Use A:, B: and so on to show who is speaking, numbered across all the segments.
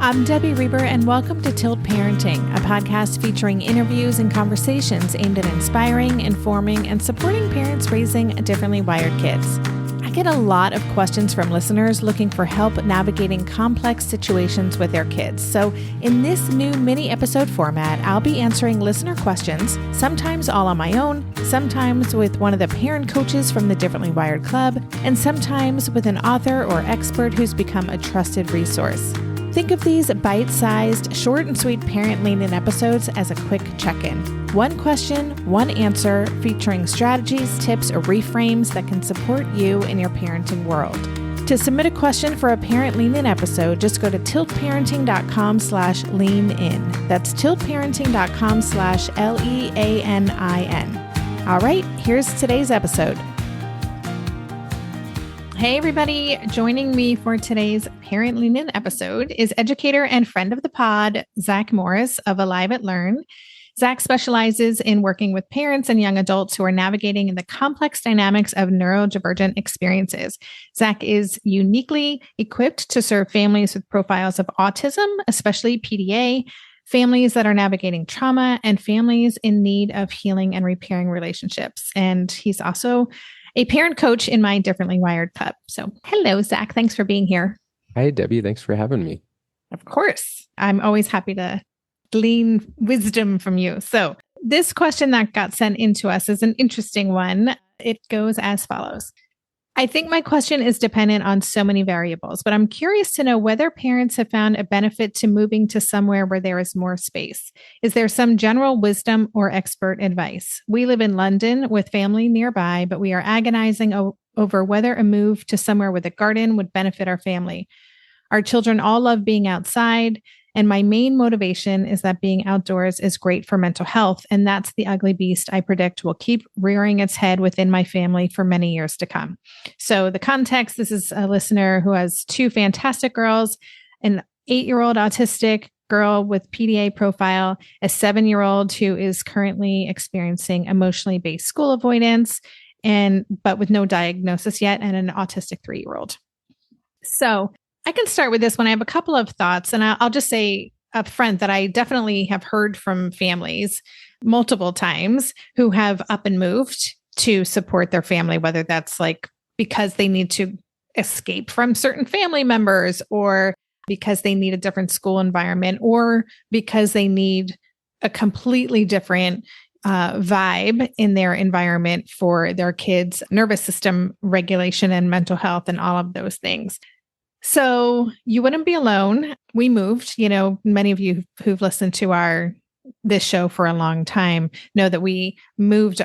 A: I'm Debbie Reber, and welcome to Tilt Parenting, a podcast featuring interviews and conversations aimed at inspiring, informing, and supporting parents raising differently wired kids. I get a lot of questions from listeners looking for help navigating complex situations with their kids. So in this new mini episode format, I'll be answering listener questions, sometimes all on my own, sometimes with one of the parent coaches from the Differently Wired Club, and sometimes with an author or expert who's become a trusted resource. Think of these bite-sized, short and sweet parent-leaning episodes as a quick check-in. One question, one answer, featuring strategies, tips, or reframes that can support you in your parenting world. To submit a question for a parent-lean-in episode, just go to tiltparenting.com/lean-in. That's tiltparenting.com/LEANIN. All right, here's today's episode. Hey everybody, joining me for today's Parent Lean In episode is educator and friend of the pod, Zach Morris of Alive at Learn. Zach specializes in working with parents and young adults who are navigating the complex dynamics of neurodivergent experiences. Zach is uniquely equipped to serve families with profiles of autism, especially PDA, families that are navigating trauma, and families in need of healing and repairing relationships. And he's also a parent coach in my Differently Wired Club. So hello, Zach. Thanks for being here.
B: Hi, Debbie. Thanks for having me.
A: Of course. I'm always happy to glean wisdom from you. So this question that got sent into us is an interesting one. It goes as follows. I think my question is dependent on so many variables, but I'm curious to know whether parents have found a benefit to moving to somewhere where there is more space. Is there some general wisdom or expert advice? We live in London with family nearby, but we are agonizing over whether a move to somewhere with a garden would benefit our family. Our children all love being outside, and my main motivation is that being outdoors is great for mental health, and that's the ugly beast I predict will keep rearing its head within my family for many years to come. So the context, this is a listener who has two fantastic girls, an 8-year-old autistic girl with PDA profile, a 7-year-old who is currently experiencing emotionally based school avoidance, but with no diagnosis yet, and an autistic 3-year-old. So I can start with this one. I have a couple of thoughts, and I'll just say up front that I definitely have heard from families multiple times who have up and moved to support their family, whether that's like because they need to escape from certain family members, or because they need a different school environment, or because they need a completely different vibe in their environment for their kids' nervous system regulation and mental health and all of those things. So you wouldn't be alone. We moved, many of you who've listened to this show for a long time know that we moved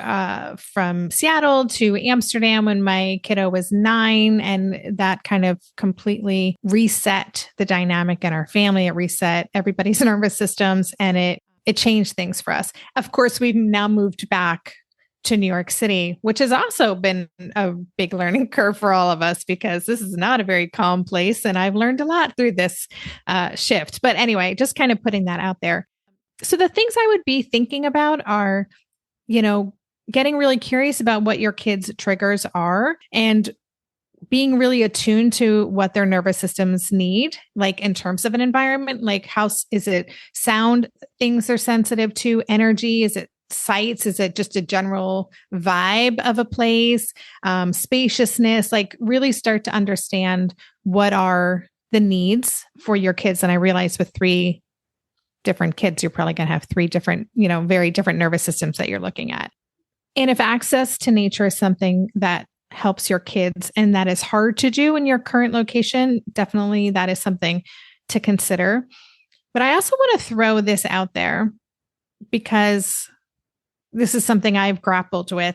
A: from Seattle to Amsterdam when my kiddo was 9. And that kind of completely reset the dynamic in our family. It reset everybody's nervous systems, and it changed things for us. Of course, we've now moved back to New York City, which has also been a big learning curve for all of us, because this is not a very calm place. And I've learned a lot through this shift. But anyway, just kind of putting that out there. So the things I would be thinking about are, getting really curious about what your kids' triggers are and being really attuned to what their nervous systems need, like in terms of an environment, like is it sound things they're sensitive to, energy? Is it sights? Is it just a general vibe of a place? Spaciousness, like really start to understand what are the needs for your kids. And I realize with 3 different kids, you're probably going to have 3 different, very different nervous systems that you're looking at. And if access to nature is something that helps your kids and that is hard to do in your current location, definitely that is something to consider. But I also want to throw this out there because this is something I've grappled with.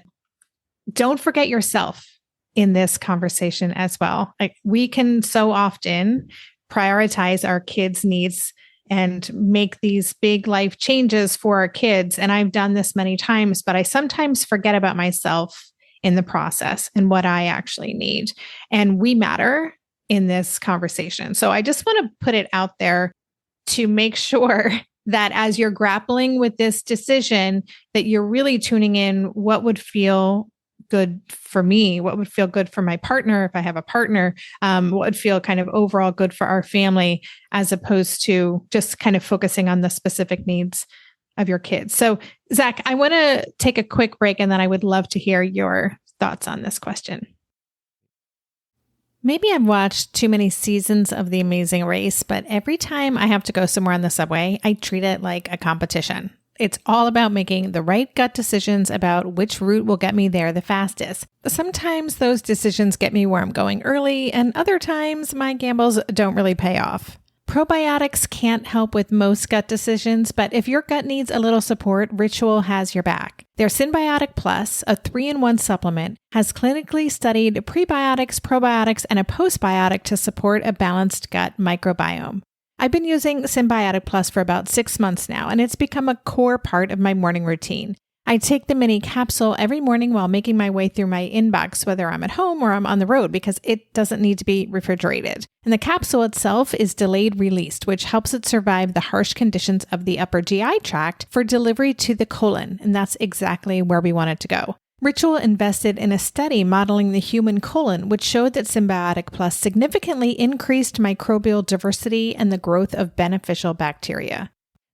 A: Don't forget yourself in this conversation as well. Like, we can so often prioritize our kids' needs and make these big life changes for our kids. And I've done this many times, but I sometimes forget about myself in the process and what I actually need. And we matter in this conversation. So I just want to put it out there to make sure that as you're grappling with this decision, that you're really tuning in what would feel good for me? What would feel good for my partner if I have a partner? What would feel kind of overall good for our family, as opposed to just kind of focusing on the specific needs of your kids. So, Zach, I want to take a quick break, and then I would love to hear your thoughts on this question. Maybe I've watched too many seasons of The Amazing Race, but every time I have to go somewhere on the subway, I treat it like a competition. It's all about making the right gut decisions about which route will get me there the fastest. Sometimes those decisions get me where I'm going early, and other times my gambles don't really pay off. Probiotics can't help with most gut decisions, but if your gut needs a little support, Ritual has your back. Their Synbiotic Plus, a 3-in-1 supplement, has clinically studied prebiotics, probiotics, and a postbiotic to support a balanced gut microbiome. I've been using Synbiotic Plus for about 6 months now, and it's become a core part of my morning routine. I take the mini capsule every morning while making my way through my inbox, whether I'm at home or I'm on the road, because it doesn't need to be refrigerated. And the capsule itself is delayed released, which helps it survive the harsh conditions of the upper GI tract for delivery to the colon. And that's exactly where we want it to go. Ritual invested in a study modeling the human colon, which showed that Synbiotic Plus significantly increased microbial diversity and the growth of beneficial bacteria.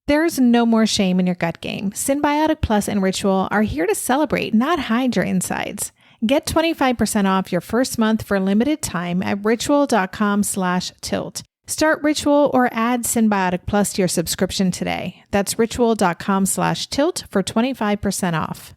A: There's no more shame in your gut game. Synbiotic Plus and Ritual are here to celebrate, not hide your insides. Get 25% off your first month for a limited time at ritual.com/tilt. Start Ritual or add Synbiotic Plus to your subscription today. That's ritual.com/tilt for 25% off.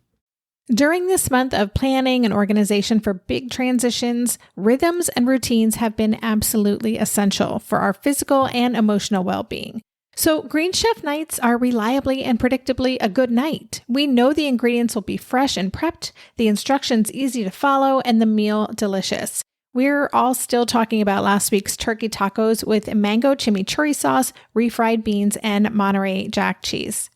A: During this month of planning and organization for big transitions, rhythms and routines have been absolutely essential for our physical and emotional well-being. So Green Chef nights are reliably and predictably a good night. We know the ingredients will be fresh and prepped, the instructions easy to follow, and the meal delicious. We're all still talking about last week's turkey tacos with mango chimichurri sauce, refried beans, and Monterey Jack cheese.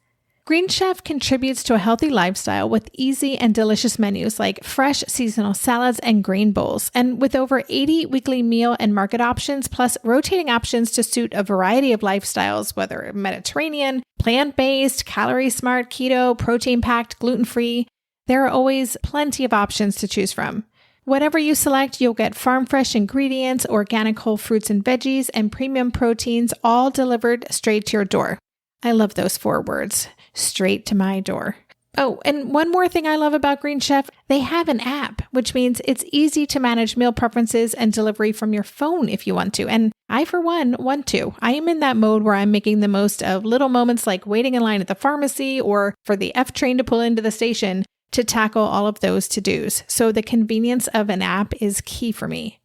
A: Green Chef contributes to a healthy lifestyle with easy and delicious menus like fresh seasonal salads and grain bowls. And with over 80 weekly meal and market options, plus rotating options to suit a variety of lifestyles, whether Mediterranean, plant-based, calorie-smart, keto, protein-packed, gluten-free, there are always plenty of options to choose from. Whatever you select, you'll get farm-fresh ingredients, organic whole fruits and veggies, and premium proteins, all delivered straight to your door. I love those 4 words. Straight to my door. Oh, and one more thing I love about Green Chef, they have an app, which means it's easy to manage meal preferences and delivery from your phone if you want to. And I, for one, want to. I am in that mode where I'm making the most of little moments like waiting in line at the pharmacy or for the F train to pull into the station to tackle all of those to-dos. So the convenience of an app is key for me.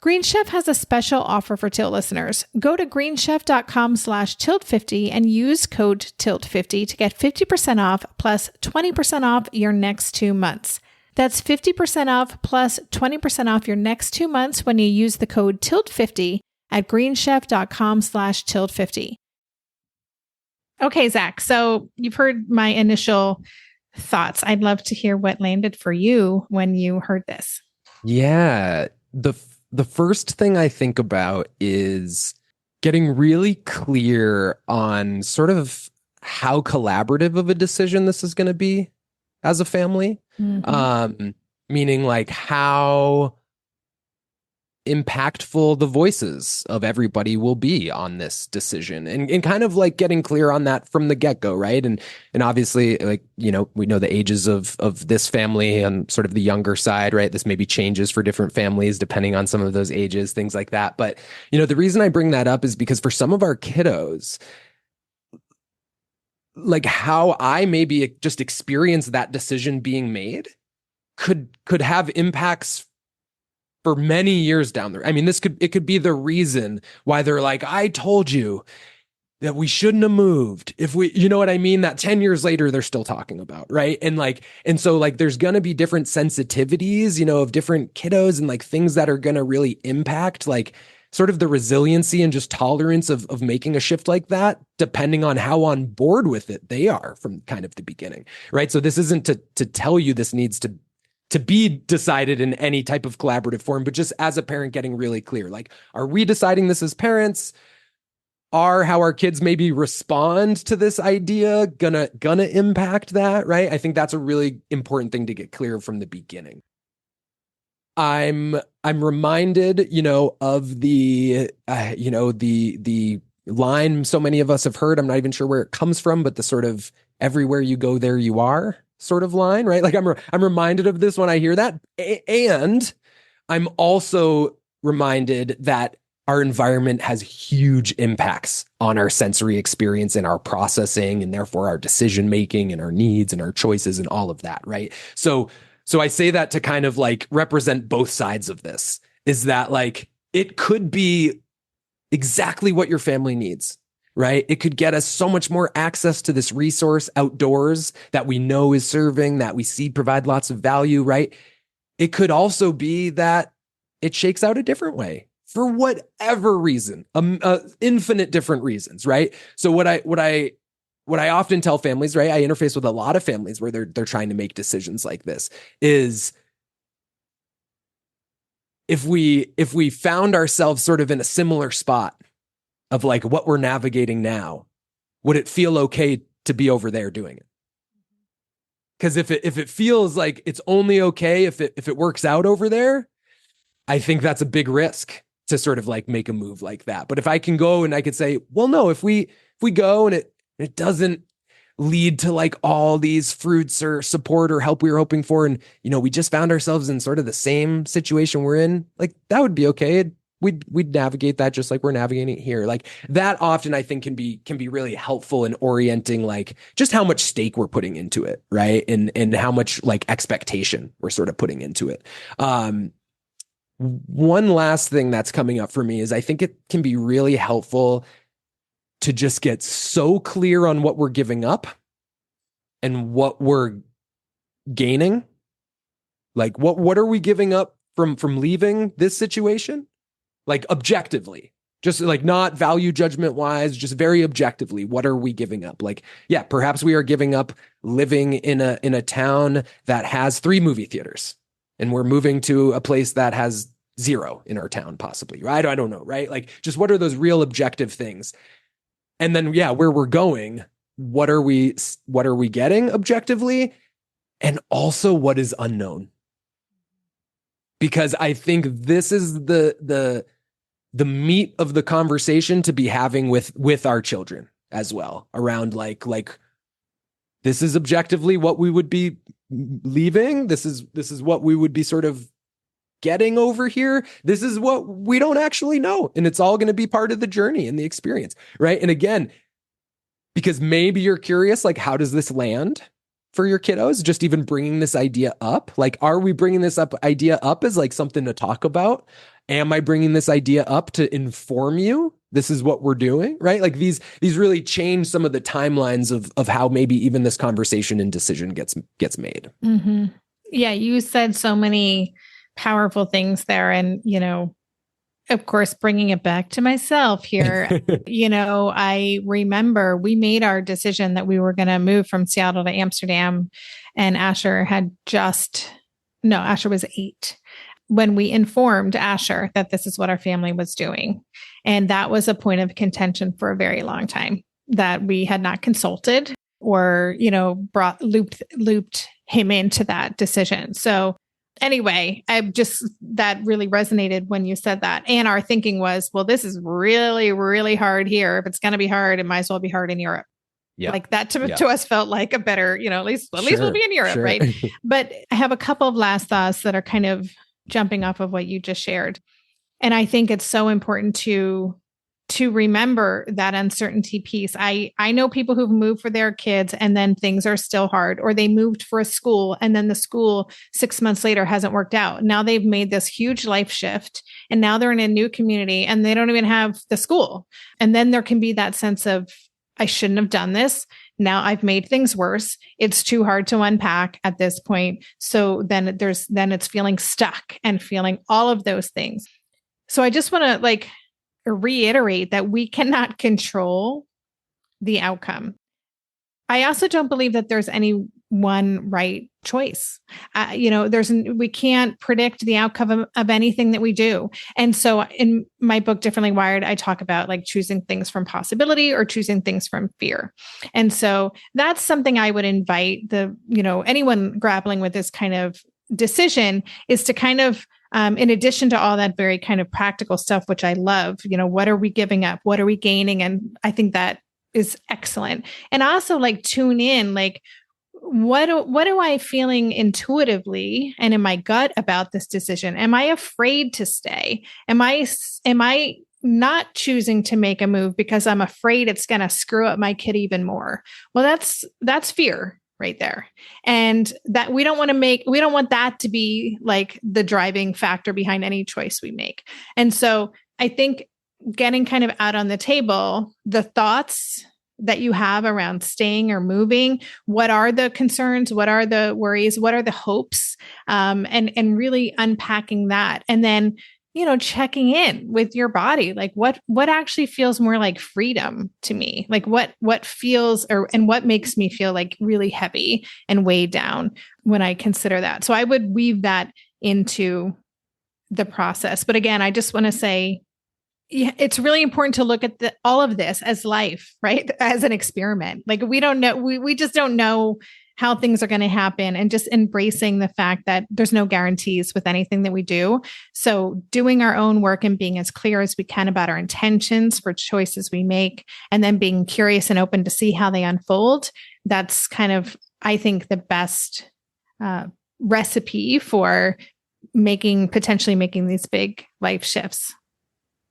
A: Green Chef has a special offer for Tilt listeners. Go to greenchef.com/tilt50 and use code TILT50 to get 50% off plus 20% off your next 2 months. That's 50% off plus 20% off your next 2 months when you use the code TILT50 at greenchef.com/tilt50. Okay, Zach, so you've heard my initial thoughts. I'd love to hear what landed for you when you heard this.
B: Yeah, the first thing I think about is getting really clear on sort of how collaborative of a decision this is going to be as a family. Mm-hmm. Meaning like how impactful the voices of everybody will be on this decision, and kind of like getting clear on that from the get-go, right? And obviously, like, you know, we know the ages of this family on sort of the younger side, right? This maybe changes for different families depending on some of those ages, things like that. But, you know, the reason I bring that up is because for some of our kiddos, like how I maybe just experience that decision being made could have impacts for many years down the road. I mean, it could be the reason why they're like, I told you that we shouldn't have moved. If we, you know what I mean? That 10 years later, they're still talking about, right? And so there's going to be different sensitivities, you know, of different kiddos and like things that are going to really impact like sort of the resiliency and just tolerance of making a shift like that, depending on how on board with it they are from kind of the beginning, right? So this isn't to tell you this needs to be decided in any type of collaborative form, but just as a parent getting really clear, like, are we deciding this as parents? Are how our kids maybe respond to this idea gonna impact that, right? I think that's a really important thing to get clear from the beginning. I'm reminded, of the the line so many of us have heard. I'm not even sure where it comes from, but the sort of everywhere you go, there you are sort of line, right? Like I'm reminded of this when I hear that. And I'm also reminded that our environment has huge impacts on our sensory experience and our processing, and therefore our decision making and our needs and our choices and all of that, right? So I say that to kind of like represent both sides of this, is that like it could be exactly what your family needs, right? It could get us so much more access to this resource outdoors that we know is serving, that we see provide lots of value, right? It could also be that it shakes out a different way for whatever reason, infinite different reasons, right? So what I often tell families, right? I interface with a lot of families where they're trying to make decisions like this, is if we found ourselves sort of in a similar spot of like what we're navigating now, would it feel okay to be over there doing it? Because if it feels like it's only okay if it works out over there, I think that's a big risk to sort of like make a move like that. But if I can go and I could say, well, no, if we go and it doesn't lead to like all these fruits or support or help we were hoping for, and we just found ourselves in sort of the same situation we're in, like that would be okay. We'd navigate that just like we're navigating it here. Like that often I think can be really helpful in orienting like just how much stake we're putting into it, right? And how much like expectation we're sort of putting into it. One last thing that's coming up for me is I think it can be really helpful to just get so clear on what we're giving up and what we're gaining. Like what are we giving up from leaving this situation? Like objectively, just like not value judgment wise, just very objectively, what are we giving up? Like, yeah, perhaps we are giving up living in a town that has 3 movie theaters, and we're moving to a place that has 0 in our town, possibly, right? I don't know, right? Like, just what are those real objective things? And then, yeah, where we're going, what are we getting objectively? And also what is unknown? Because I think this is the meat of the conversation to be having with our children as well, around like this is objectively what we would be leaving. This is what we would be sort of getting over here. This is what we don't actually know. And it's all going to be part of the journey and the experience, right? And again, because maybe you're curious, like, how does this land for your kiddos? Just even bringing this idea up. Like, are we bringing this idea up as like something to talk about? Am I bringing this idea up to inform you? This is what we're doing, right? Like these really change some of the timelines of how maybe even this conversation and decision gets made.
A: Mm-hmm. Yeah, you said so many powerful things there. And, of course, bringing it back to myself here, I remember we made our decision that we were going to move from Seattle to Amsterdam, and Asher was 8 when we informed Asher that this is what our family was doing. And that was a point of contention for a very long time, that we had not consulted or, looped him into that decision. So anyway, that really resonated when you said that. And our thinking was, well, this is really, really hard here. If it's going to be hard, it might as well be hard in Europe. Yeah. Like that to us felt like a better, at least we'll be in Europe, sure. Right? But I have a couple of last thoughts that are kind of jumping off of what you just shared. And I think it's so important to remember that uncertainty piece. I know people who've moved for their kids and then things are still hard, or they moved for a school and then the school 6 months later hasn't worked out. Now they've made this huge life shift and now they're in a new community and they don't even have the school. And then there can be that sense of, I shouldn't have done this. Now I've made things worse. It's too hard to unpack at this point. So then it's feeling stuck and feeling all of those things. So I just want to reiterate that we cannot control the outcome. I also don't believe that there's any one right choice. We can't predict the outcome of anything that we do. And so in my book, Differently Wired, I talk about like choosing things from possibility or choosing things from fear. And so that's something I would invite anyone grappling with this kind of decision is to kind of in addition to all that very kind of practical stuff, which I love, what are we giving up? What are we gaining? And I think that is excellent. And also like tune in, like, what do I feeling intuitively and in my gut about this decision? Am I afraid to stay? Am I not choosing to make a move because I'm afraid it's going to screw up my kid even more? Well, that's fear right there. And that we don't want that to be like the driving factor behind any choice we make. And so I think getting kind of out on the table, the thoughts that you have around staying or moving, what are the concerns? What are the worries? What are the hopes? And really unpacking that. And then, checking in with your body, like what actually feels more like freedom to me? Like what feels and what makes me feel like really heavy and weighed down when I consider that. So I would weave that into the process. But again, I just want to say, it's really important to look at all of this as life, right? As an experiment. Like we don't know, we just don't know how things are going to happen, and just embracing the fact that there's no guarantees with anything that we do. So doing our own work and being as clear as we can about our intentions for choices we make, and then being curious and open to see how they unfold. That's kind of, I think, the best recipe for potentially making these big life shifts.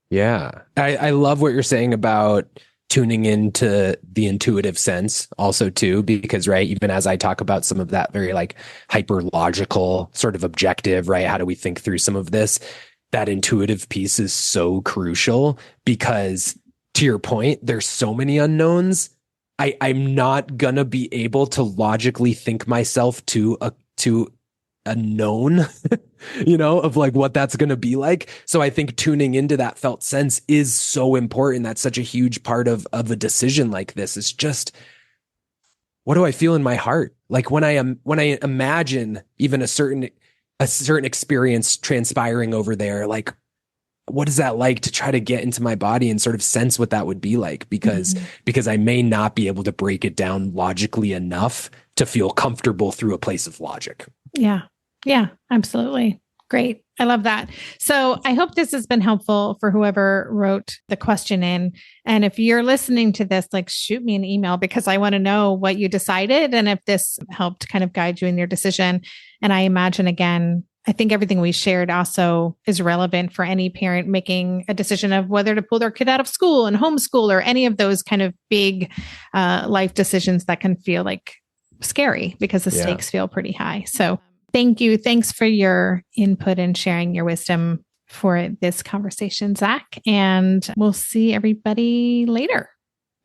B: Yeah. I love what you're saying about tuning into the intuitive sense also too, because, right, even as I talk about some of that very like hyper logical sort of objective, right? How do we think through some of this? That intuitive piece is so crucial because, to your point, there's so many unknowns. I'm not gonna be able to logically think myself to a known, of like what that's going to be like. So I think tuning into that felt sense is so important. That's such a huge part of a decision like this. It's just, what do I feel in my heart? Like when I imagine even a certain experience transpiring over there, like, what is that like to try to get into my body and sort of sense what that would be like? Because I may not be able to break it down logically enough to feel comfortable through a place of logic.
A: Yeah, absolutely. Great. I love that. So I hope this has been helpful for whoever wrote the question in. And if you're listening to this, like, shoot me an email, because I want to know what you decided and if this helped kind of guide you in your decision. And I imagine, again, I think everything we shared also is relevant for any parent making a decision of whether to pull their kid out of school and homeschool, or any of those kind of big life decisions that can feel like scary because the stakes feel pretty high. So thank you. Thanks for your input and sharing your wisdom for this conversation, Zach. And we'll see everybody later.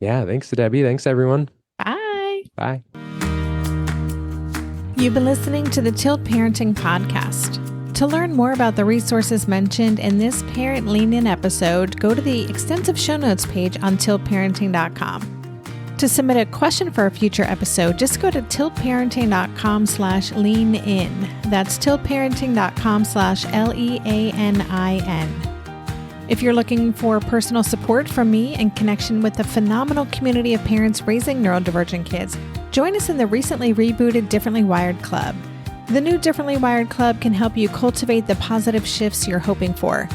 B: Yeah. Thanks to Debbie. Thanks, everyone.
A: Bye.
B: Bye.
A: You've been listening to the Tilt Parenting Podcast. To learn more about the resources mentioned in this Parent Lean In episode, go to the extensive show notes page on tiltparenting.com. To submit a question for a future episode, just go to tiltparenting.com/leanin. That's tiltparenting.com/LEANIN. If you're looking for personal support from me and connection with the phenomenal community of parents raising neurodivergent kids, join us in the recently rebooted Differently Wired Club. The new Differently Wired Club can help you cultivate the positive shifts you're hoping for.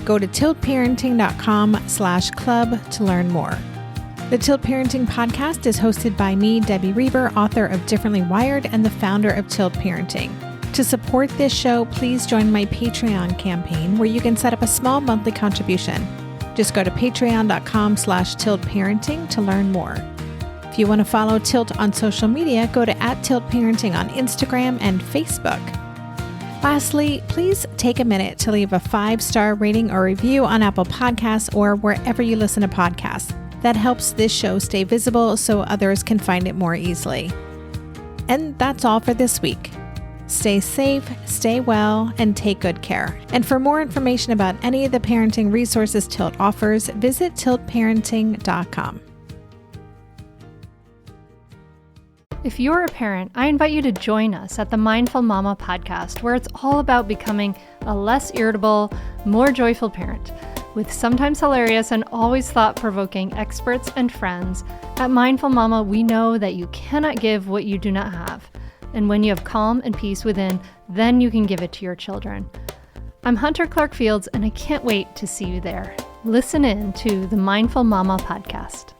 A: Go to tiltparenting.com/club to learn more. The Tilt Parenting Podcast is hosted by me, Debbie Reber, author of Differently Wired and the founder of Tilt Parenting. To support this show, please join my Patreon campaign, where you can set up a small monthly contribution. Just go to patreon.com/tiltparenting to learn more. If you want to follow Tilt on social media, go to @tiltparenting on Instagram and Facebook. Lastly, please take a minute to leave a 5-star rating or review on Apple Podcasts or wherever you listen to podcasts. That helps this show stay visible so others can find it more easily. And that's all for this week. Stay safe, stay well, and take good care. And for more information about any of the parenting resources Tilt offers, visit tiltparenting.com.
C: If you're a parent, I invite you to join us at the Mindful Mama podcast, where it's all about becoming a less irritable, more joyful parent. With sometimes hilarious and always thought-provoking experts and friends, at Mindful Mama, we know that you cannot give what you do not have. And when you have calm and peace within, then you can give it to your children. I'm Hunter Clark Fields, and I can't wait to see you there. Listen in to the Mindful Mama podcast.